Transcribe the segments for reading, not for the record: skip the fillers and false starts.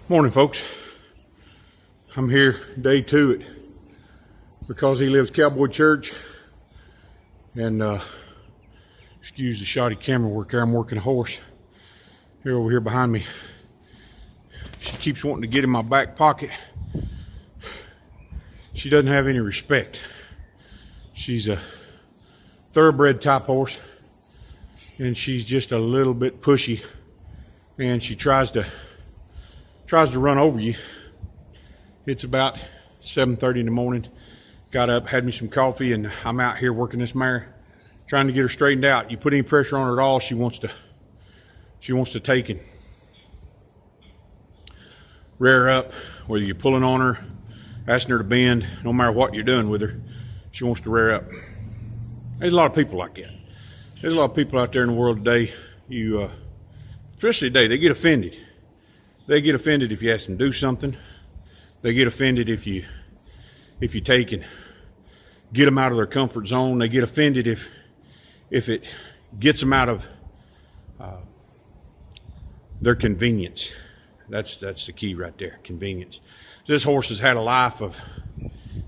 Morning, folks. I'm here day 2 at Because He Lives Cowboy Church, and excuse the shoddy camera work there. I'm working a horse here over here behind me. She keeps wanting to get in my back pocket. She doesn't have any respect. She's a thoroughbred type horse, and she's just a little bit pushy, and she tries to run over you. It's about 7:30 in the morning. Got up, had me some coffee, and I'm out here working this mare, trying to get her straightened out. You put any pressure on her at all, she wants to take and rear up. Whether you're pulling on her, asking her to bend, no matter what you're doing with her, she wants to rear up. There's a lot of people like that. There's a lot of people out there in the world today. Especially today, they get offended. They get offended if you ask them to do something. They get offended if you take and get them out of their comfort zone. They get offended if it gets them out of their convenience. That's the key right there, convenience. This horse has had a life of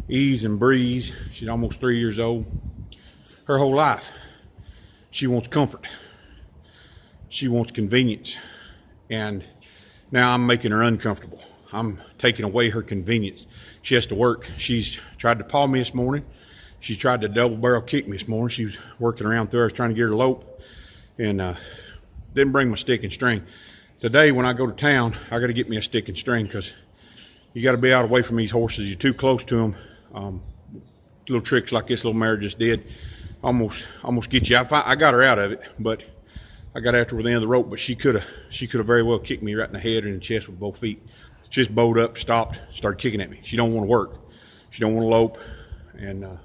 ease and breeze. She's almost 3 years old. Her whole life, she wants comfort. She wants convenience. And now I'm making her uncomfortable. I'm taking away her convenience. She has to work. She's tried to paw me this morning. She tried to double barrel kick me this morning. She was working around through her, trying to get her to lope, and didn't bring my stick and string. Today, when I go to town, I got to get me a stick and string, because you got to be out away from these horses. You're too close to them. Little tricks like this little mare just did almost get you. I got her out of it, but I got after her with the end of the rope. But she could have very well kicked me right in the head or in the chest with both feet. She just bowed up, stopped, started kicking at me. She don't want to work. She don't want to lope, and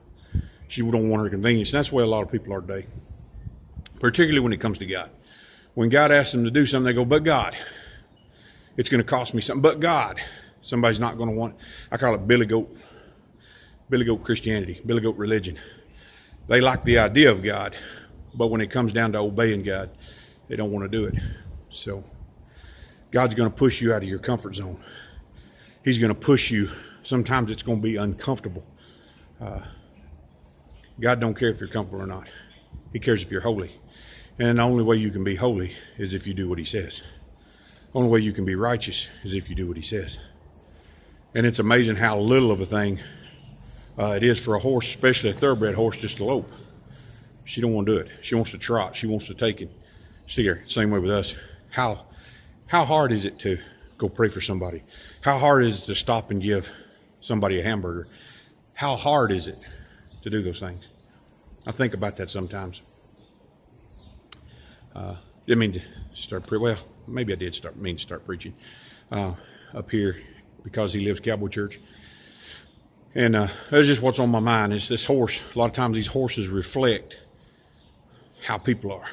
she don't want her convenience. And that's the way a lot of people are today, particularly when it comes to God. When God asks them to do something, they go, but God, it's going to cost me something. But God, somebody's not going to want it. I call it Billy Goat Christianity, Billy Goat religion. They like the idea of God, but when it comes down to obeying God, they don't want to do it. So God's going to push you out of your comfort zone. He's going to push you. Sometimes it's going to be uncomfortable. God don't care if you're comfortable or not. He cares if you're holy. And the only way you can be holy is if you do what he says. The only way you can be righteous is if you do what he says. And it's amazing how little of a thing it is for a horse, especially a thoroughbred horse, just to lope. She don't want to do it. She wants to trot. She wants to take it. See her, same way with us. How hard is it to go pray for somebody? How hard is it to stop and give somebody a hamburger? How hard is it to do those things? I think about that sometimes. Didn't mean to start preaching. Well, maybe I did mean to start preaching up here Because He Lives Cowboy Church. And that's just what's on my mind. Is this horse. A lot of times these horses reflect how people are.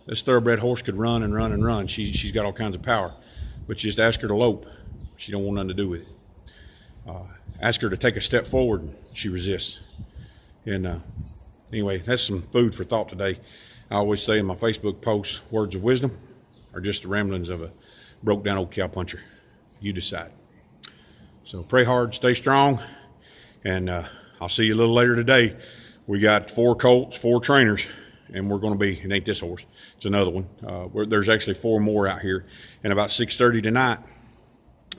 This thoroughbred horse could run and run and run. She's got all kinds of power. But just ask her to lope, she don't want nothing to do with it. Ask her to take a step forward, and she resists. And anyway, that's some food for thought today. I always say in my Facebook posts, words of wisdom are just the ramblings of a broke down old cowpuncher. You decide. So pray hard, stay strong, and I'll see you a little later today. We got 4 colts, 4 trainers, and we're going to be, it ain't this horse, it's another one. There's actually 4 more out here, and about 6:30 tonight,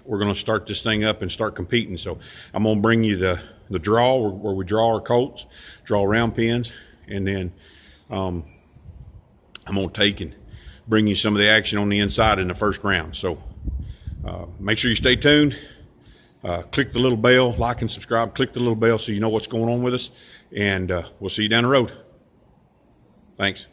we're going to start this thing up and start competing. So I'm going to bring you the draw where we draw our colts, draw round pins, and then I'm going to take and bring you some of the action on the inside in the first round. So make sure you stay tuned. Click the little bell, like and subscribe. Click the little bell so you know what's going on with us. And we'll see you down the road. Thanks.